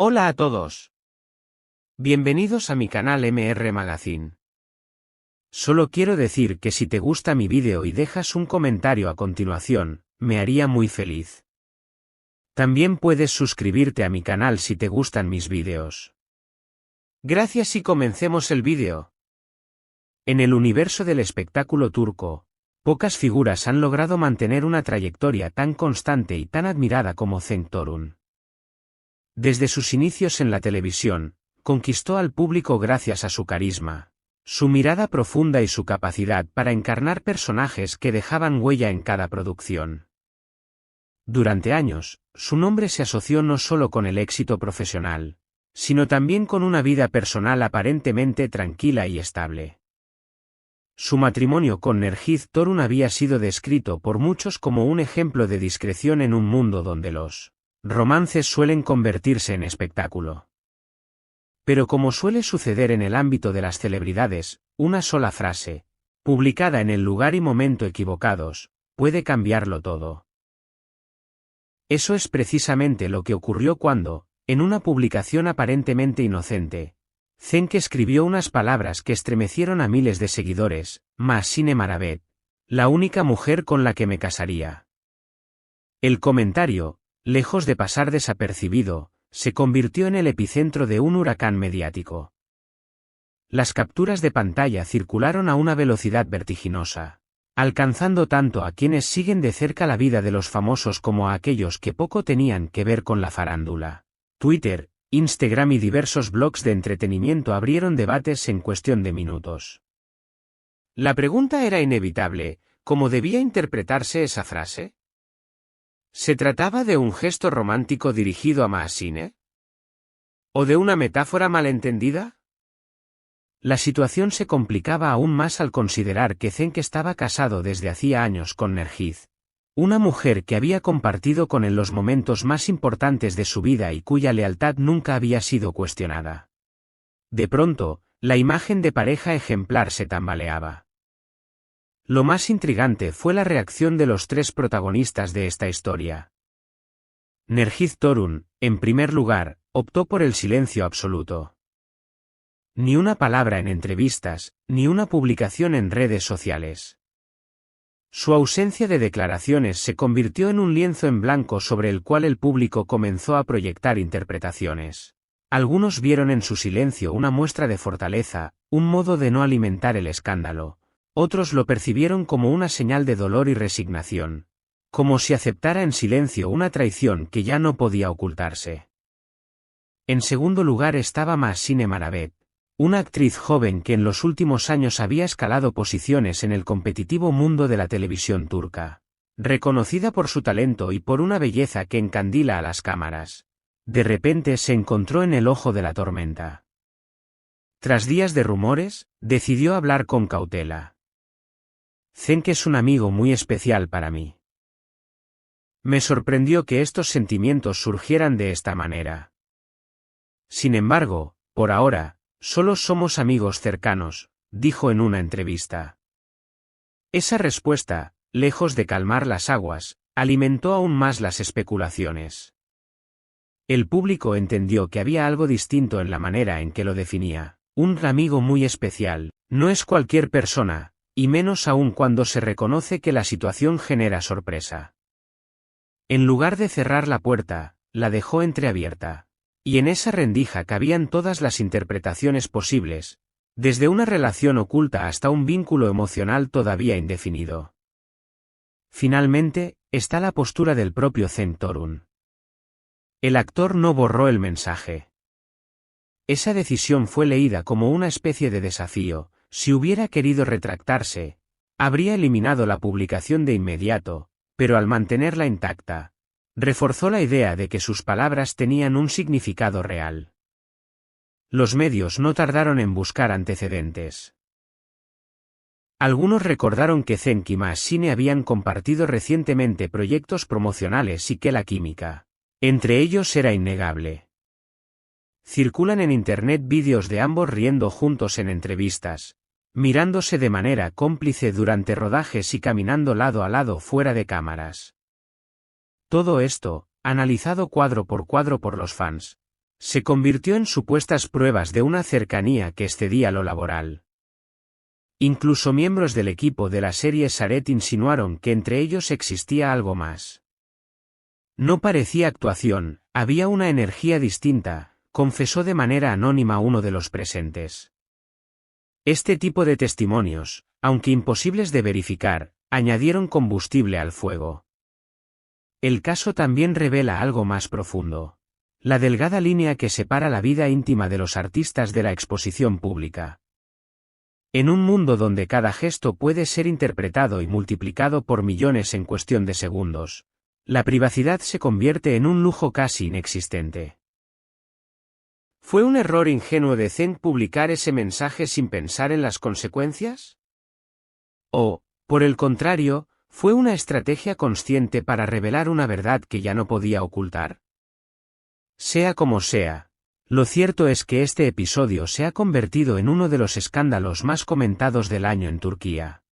Hola a todos. Bienvenidos a mi canal MR Magazine. Solo quiero decir que si te gusta mi vídeo y dejas un comentario a continuación, me haría muy feliz. También puedes suscribirte a mi canal si te gustan mis vídeos. Gracias y comencemos el vídeo. En el universo del espectáculo turco, pocas figuras han logrado mantener una trayectoria tan constante y tan admirada como Cenk Torun. Desde sus inicios en la televisión, conquistó al público gracias a su carisma, su mirada profunda y su capacidad para encarnar personajes que dejaban huella en cada producción. Durante años, su nombre se asoció no solo con el éxito profesional, sino también con una vida personal aparentemente tranquila y estable. Su matrimonio con Nergiz Torun había sido descrito por muchos como un ejemplo de discreción en un mundo donde los romances suelen convertirse en espectáculo. Pero como suele suceder en el ámbito de las celebridades, una sola frase, publicada en el lugar y momento equivocados, puede cambiarlo todo. Eso es precisamente lo que ocurrió cuando, en una publicación aparentemente inocente, Cenk escribió unas palabras que estremecieron a miles de seguidores: Mahsine Maravet, la única mujer con la que me casaría. El comentario, lejos de pasar desapercibido, se convirtió en el epicentro de un huracán mediático. Las capturas de pantalla circularon a una velocidad vertiginosa, alcanzando tanto a quienes siguen de cerca la vida de los famosos como a aquellos que poco tenían que ver con la farándula. Twitter, Instagram y diversos blogs de entretenimiento abrieron debates en cuestión de minutos. La pregunta era inevitable: ¿cómo debía interpretarse esa frase? ¿Se trataba de un gesto romántico dirigido a Mahsine? ¿O de una metáfora malentendida? La situación se complicaba aún más al considerar que Cenk estaba casado desde hacía años con Nergiz, una mujer que había compartido con él los momentos más importantes de su vida y cuya lealtad nunca había sido cuestionada. De pronto, la imagen de pareja ejemplar se tambaleaba. Lo más intrigante fue la reacción de los tres protagonistas de esta historia. Nergiz Torun, en primer lugar, optó por el silencio absoluto. Ni una palabra en entrevistas, ni una publicación en redes sociales. Su ausencia de declaraciones se convirtió en un lienzo en blanco sobre el cual el público comenzó a proyectar interpretaciones. Algunos vieron en su silencio una muestra de fortaleza, un modo de no alimentar el escándalo. Otros lo percibieron como una señal de dolor y resignación, como si aceptara en silencio una traición que ya no podía ocultarse. En segundo lugar estaba Mahsine Maravet, una actriz joven que en los últimos años había escalado posiciones en el competitivo mundo de la televisión turca, reconocida por su talento y por una belleza que encandila a las cámaras. De repente se encontró en el ojo de la tormenta. Tras días de rumores, decidió hablar con cautela. Cenk es un amigo muy especial para mí. Me sorprendió que estos sentimientos surgieran de esta manera. Sin embargo, por ahora, solo somos amigos cercanos, dijo en una entrevista. Esa respuesta, lejos de calmar las aguas, alimentó aún más las especulaciones. El público entendió que había algo distinto en la manera en que lo definía. Un amigo muy especial, no es cualquier persona, y menos aún cuando se reconoce que la situación genera sorpresa. En lugar de cerrar la puerta, la dejó entreabierta. Y en esa rendija cabían todas las interpretaciones posibles, desde una relación oculta hasta un vínculo emocional todavía indefinido. Finalmente, está la postura del propio Cenk Torun. El actor no borró el mensaje. Esa decisión fue leída como una especie de desafío. Si hubiera querido retractarse, habría eliminado la publicación de inmediato, pero al mantenerla intacta, reforzó la idea de que sus palabras tenían un significado real. Los medios no tardaron en buscar antecedentes. Algunos recordaron que Cenk y Mahsine habían compartido recientemente proyectos promocionales y que la química entre ellos era innegable. Circulan en internet vídeos de ambos riendo juntos en entrevistas, mirándose de manera cómplice durante rodajes y caminando lado a lado fuera de cámaras. Todo esto, analizado cuadro por los fans, Se convirtió en supuestas pruebas de una cercanía que excedía lo laboral. Incluso miembros del equipo de la serie Saret insinuaron que entre ellos existía algo más. No parecía actuación, había una energía distinta, confesó de manera anónima uno de los presentes. Este tipo de testimonios, aunque imposibles de verificar, añadieron combustible al fuego. El caso también revela algo más profundo. La delgada línea que separa la vida íntima de los artistas de la exposición pública. En un mundo donde cada gesto puede ser interpretado y multiplicado por millones en cuestión de segundos, la privacidad se convierte en un lujo casi inexistente. ¿Fue un error ingenuo de Zeng publicar ese mensaje sin pensar en las consecuencias? ¿O, por el contrario, fue una estrategia consciente para revelar una verdad que ya no podía ocultar? Sea como sea, lo cierto es que este episodio se ha convertido en uno de los escándalos más comentados del año en Turquía.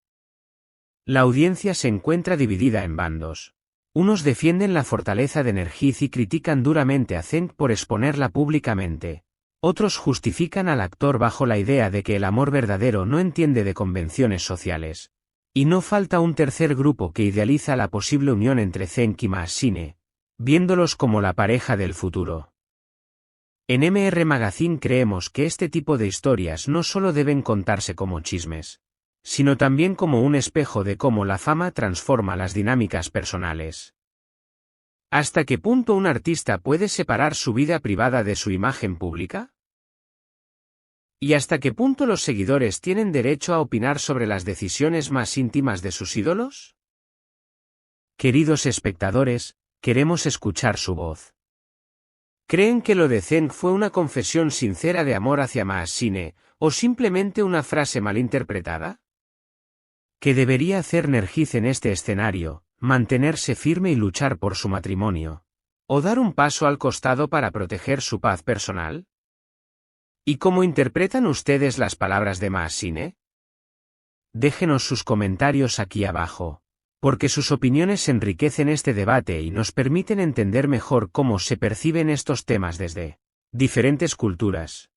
La audiencia se encuentra dividida en bandos. Unos defienden la fortaleza de Nergiz y critican duramente a Zeng por exponerla públicamente. Otros justifican al actor bajo la idea de que el amor verdadero no entiende de convenciones sociales. Y no falta un tercer grupo que idealiza la posible unión entre Zeng y Mahsine, viéndolos como la pareja del futuro. En MR Magazine creemos que este tipo de historias no solo deben contarse como chismes, sino también como un espejo de cómo la fama transforma las dinámicas personales. ¿Hasta qué punto un artista puede separar su vida privada de su imagen pública? ¿Y hasta qué punto los seguidores tienen derecho a opinar sobre las decisiones más íntimas de sus ídolos? Queridos espectadores, queremos escuchar su voz. ¿Creen que lo de Zeng fue una confesión sincera de amor hacia Mahsine, o simplemente una frase malinterpretada? ¿Qué debería hacer Nergiz en este escenario? ¿Mantenerse firme y luchar por su matrimonio? ¿O dar un paso al costado para proteger su paz personal? ¿Y cómo interpretan ustedes las palabras de Mahsine? Déjenos sus comentarios aquí abajo, porque sus opiniones enriquecen este debate y nos permiten entender mejor cómo se perciben estos temas desde diferentes culturas.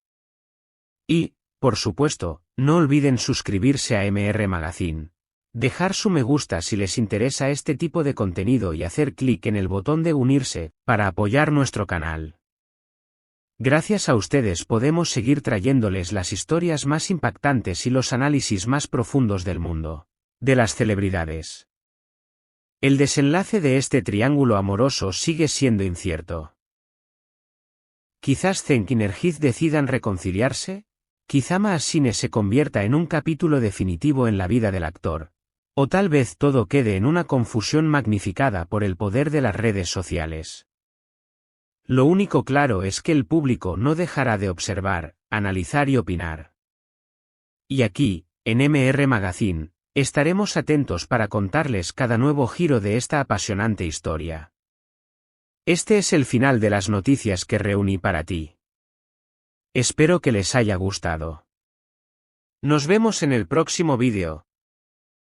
Y, por supuesto, no olviden suscribirse a MR Magazine, dejar su me gusta si les interesa este tipo de contenido y hacer clic en el botón de unirse para apoyar nuestro canal. Gracias a ustedes podemos seguir trayéndoles las historias más impactantes y los análisis más profundos del mundo de las celebridades. El desenlace de este triángulo amoroso sigue siendo incierto. Quizás Zeng y Nergiz decidan reconciliarse, quizá Mahsine se convierta en un capítulo definitivo en la vida del actor, o tal vez todo quede en una confusión magnificada por el poder de las redes sociales. Lo único claro es que el público no dejará de observar, analizar y opinar. Y aquí, en MR Magazine, estaremos atentos para contarles cada nuevo giro de esta apasionante historia. Este es el final de las noticias que reuní para ti. Espero que les haya gustado. Nos vemos en el próximo vídeo.